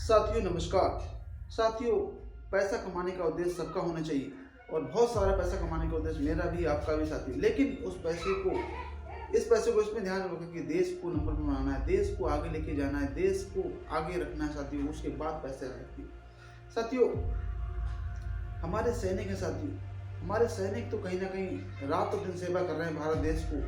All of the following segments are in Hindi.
साथियों नमस्कार। साथियों, पैसा कमाने का उद्देश्य सबका होना चाहिए और बहुत सारा पैसा कमाने का उद्देश्य मेरा भी आपका भी साथियों। लेकिन इस पैसे को इसमें ध्यान रखें कि देश को नंबर पर बनाना है, देश को आगे लेके जाना है, देश को आगे रखना है साथियों। उसके बाद पैसे रखिए साथियों। हमारे सैनिक हैं साथियों, हमारे सैनिक तो कहीं ना कहीं रात और दिन सेवा कर रहे हैं भारत देश को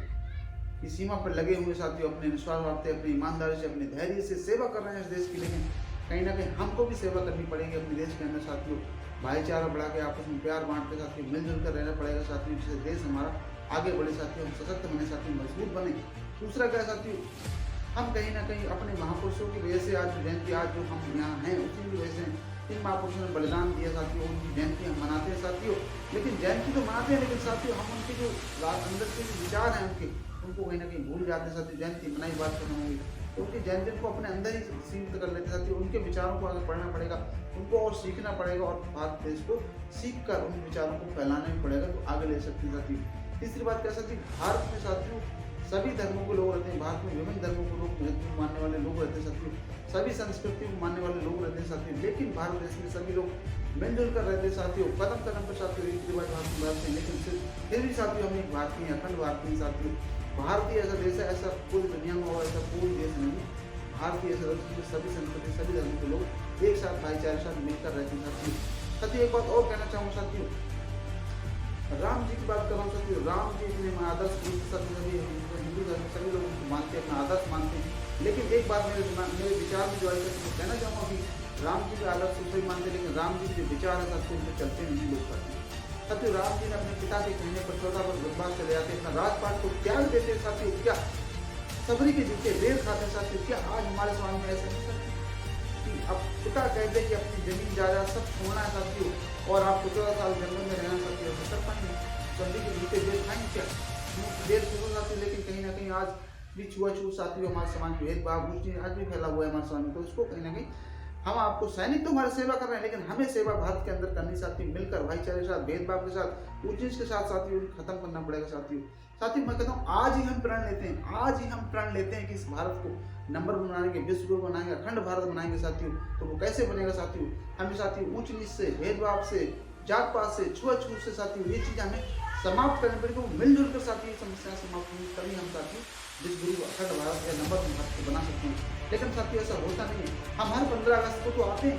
की सीमा पर लगे हुए साथियों। अपने निस्वार्थ से, अपनी ईमानदारी से, अपने धैर्य से सेवा कर रहे हैं इस देश की। लेकिन कहीं ना कहीं हमको भी सेवा करनी पड़ेगी अपने देश के अंदर साथियों। भाईचारा बढ़ा के, आपस में प्यार बांट के साथियों, मिलजुल कर रहना पड़ेगा साथियों, जिससे देश हमारा आगे बढ़े साथियों, हम सशक्त बने साथियों, मजबूत बने। दूसरा क्या साथियों, हम कहीं ना कहीं अपने महापुरुषों की वजह से आज जो जयंती आज जो हम यहाँ हैं उसी की वजह से इन महापुरुषों ने बलिदान दिया साथियों, उनकी जयंती हम मनाते हैं साथियों। लेकिन जयंती तो मनाते हैं, लेकिन साथियों हम उनके जो अंदर के जो विचार हैं उनको कहीं ना कहीं भूल जाते हैं साथियों। जयंती मनाई बात खत्म होगी तो उनकी जयंती को अपने अंदर ही सीमित कर लेते हैं साथियों। उनके विचारों को आगे पढ़ना पड़ेगा, उनको और सीखना पड़ेगा और भारत देश को सीख कर उन विचारों को फैलाना भी पड़ेगा तो आगे ले सकते हैं साथियों। तीसरी बात क्या साथियों, भारत में साथियों सभी धर्मों के लोग रहते हैं। भारत में विभिन्न धर्मों को लोग मानने वाले लोग रहते हैं साथियों, सभी संस्कृति को मानने वाले लोग रहते हैं साथियों। लेकिन भारत देश में सभी लोग मिलजुल कर रहते हैं साथियों। कदम कदम पर साथियों रीति रिवाज भारत में, लेकिन फिर भी साथियों हम एक भारतीय, अखंड भारतीय साथियों। भारतीय ऐसा देश है, ऐसा पूरी दुनिया में और ऐसा कोई देश नहीं भारतीय ऐसा देश जिसमें सभी संस्कृति, सभी धर्मों के लोग एक साथ भाईचारे के साथ मिलकर रहते हैं साथियों। साथियों एक बात और कहना चाहूँगा साथियों, राम जी की बात कर रहा हूँ साथियों। राम जी इतने आदर्श सभी हिंदू धर्म सभी लोग उनको मानते हैं, अपना आदर्श मानते हैं। लेकिन एक बात मेरे विचार में जो आई है मैं कहना चाहूँगा कि राम जी के आदर्श को सही मानते हैं, लेकिन राम जी के जो विचार है साथियों उनको चलते नहीं लोग करते हैं साथियों। राम जी ने अपने पिता के कहने पर 14 वर्ष वनवास चले जाते, अपना राजपाट को त्याग देते साथियों। क्या सबरी के जूते बेर खाते साथियों। क्या आज हमारे समाज में ऐसा नहीं करते कि अब पिता कहते कि अपनी जमीन जायदाद सब छोड़ना है साथियों और आपको 14 साल जंगल में रहना साथियों, तो कर पाएंगे? सबरी के जूते बेर खाएंगे क्या? बेर छोड़ो साथियों। लेकिन कहीं ना कहीं आज भी छुआछूत साथियों, हमारे समाज में भेदभाव आज भी फैला हुआ है हमारे समाज में। तो इसको कहीं ना कहीं हम आपको सैनिक तो हमारी सेवा कर रहे हैं, लेकिन हमें सेवा भारत के अंदर करनी साथियों, मिलकर भाईचारे के साथ, भेदभाव के साथ, ऊंच नीच के साथ साथियों खत्म करना पड़ेगा साथियों। साथियों मैं कहता हूँ आज ही हम प्रण लेते हैं, आज ही हम प्रण लेते हैं कि इस भारत को नंबर बनाएंगे, विश्व गुरु बनाएंगे, अखंड भारत बनाएंगे साथियों। तो वो कैसे बनेगा साथियों? हमें साथियों ऊंच नीच से, भेदभाव से, जात पात से, छुआछूत से साथियों ये चीज़ हमें समाप्त करनी पड़ेगी। वो मिलजुल कर साथियों समस्या समाप्त होगी, तभी हम साथियों विश्व गुरु अखंड भारत या नंबर भारत को बना सकते हैं। लेकिन साथियों ऐसा होता नहीं है। हम हर 15 अगस्त को तो आते हैं,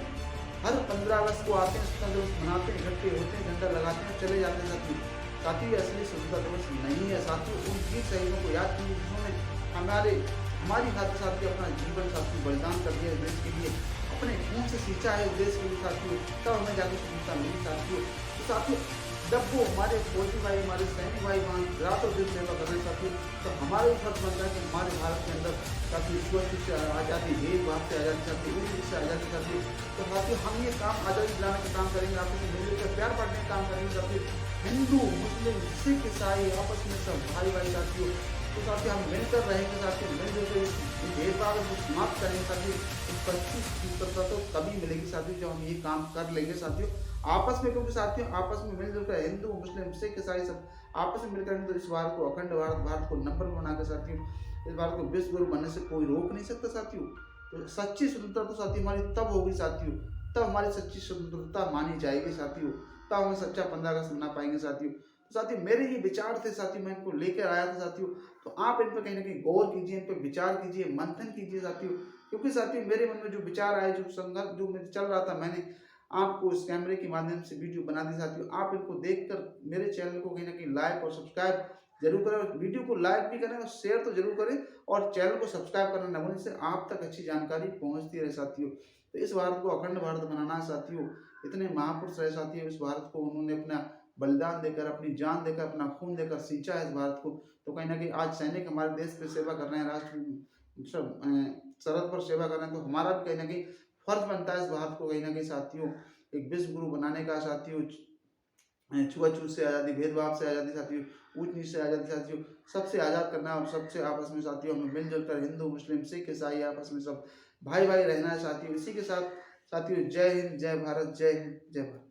हर 15 अगस्त को आते हैं, स्वतंत्रता दिवस मनाते हैं, इकट्ठे होते हैं, झंडा लगाते हैं, चले जाते हैं साथियों। साथियों असली स्वतंत्रता दिवस नहीं है साथियों। उन वीर शहीदों को याद कीजिए जिन्होंने हमारी खातिर साथियों अपना जीवन साथियों बलिदान कर दिया देश के लिए, अपने खून से सींचा है देश के लिए साथियों, तब हमें जाकर स्वतंत्रता मिली साथियों। तो साथियों जब वो हमारे फौजी भाई, हमारे सैनिक भाई वहाँ रात और दिन सेवा कर रहे हैं साथियों, तो हमारे ही फर्ज बनता है कि हमारे भारत के अंदर साथियों छुआछूत से आज़ादी, भेदभाव से आज़ादी साथियों, ऊंच से आज़ादी साथियों। तो साथियों हम ये काम आज़ादी दिलाने का काम करेंगे, आपस में मिलकर के प्यार बांटने का काम करेंगे साथियों। हिंदू, मुस्लिम, सिख, ईसाई आपस में सब भाई भाई साथियों। तो साथियों हम मिलकर रहेंगे साथियों, मिलजुल कर इस भेदभाव को समाप्त करेंगे साथियों। इस 25 स्वतंत्रता तो तभी मिलेगी साथियों जब हम ये काम कर लेंगे साथियों आपस में। क्योंकि साथियों आपस में मिलजुल कर हिंदू, मुस्लिम, सिख, ईसाई सब आपस में मिलकर तो इस भारत को अखंड भारत को नंबर बनाकर साथियों इस भारत को विश्व गुरु बनने से कोई रोक नहीं सकता साथियों। तो सच्ची स्वतंत्रता तो साथियों हमारी तब होगी साथियों, तब हमारी सच्ची स्वतंत्रता मानी जाएगी साथियों, तब हम सच्चा 15 अगस्त मना पाएंगे साथियों। तो साथियों मेरे ये विचार थे साथियों, मैं इनको लेकर आया था साथियों। तो आप इन पर कहीं ना कहीं गौर कीजिए, इन पर विचार कीजिए, मंथन कीजिए साथियों। क्योंकि साथियों मेरे मन में जो विचार आए, जो संघर्ष जो चल रहा था, मैंने आपको इस कैमरे के माध्यम से वीडियो बना दी साथियों। आप इनको देखकर मेरे चैनल को कहीं ना कहीं लाइक और सब्सक्राइब जरूर करें, वीडियो को लाइक भी करें और शेयर तो जरूर करें, और चैनल को सब्सक्राइब करना न भूलें, जिससे आप तक अच्छी जानकारी पहुंचती रहे साथियों। तो इस भारत को अखंड भारत बनाना है साथियों। इतने महापुरुष रहे साथियों इस भारत को, उन्होंने अपना बलिदान देकर, अपनी जान देकर, अपना खून देकर सींचा है इस भारत को। तो कहीं ना कहीं आज सैनिक हमारे देश पे सेवा कर रहे हैं, राष्ट्र सरहद पर सेवा कर रहे हैं, तो हमारा भी कहीं ना कहीं फर्ज बनता है इस भारत को कहीं ना कहीं साथियों एक विश्व गुरु बनाने का साथियों। छुआछूत से आज़ादी, भेदभाव से आज़ादी साथियों, ऊंच नीच से आज़ादी साथियों, सबसे आज़ाद करना है और सबसे आपस में साथियों हमें मिलजुल कर हिंदू, मुस्लिम, सिख, ईसाई आपस में सब भाई भाई रहना है साथियों। इसी के साथ साथियों जय हिंद, जय भारत, जय हिंद, जय भारत।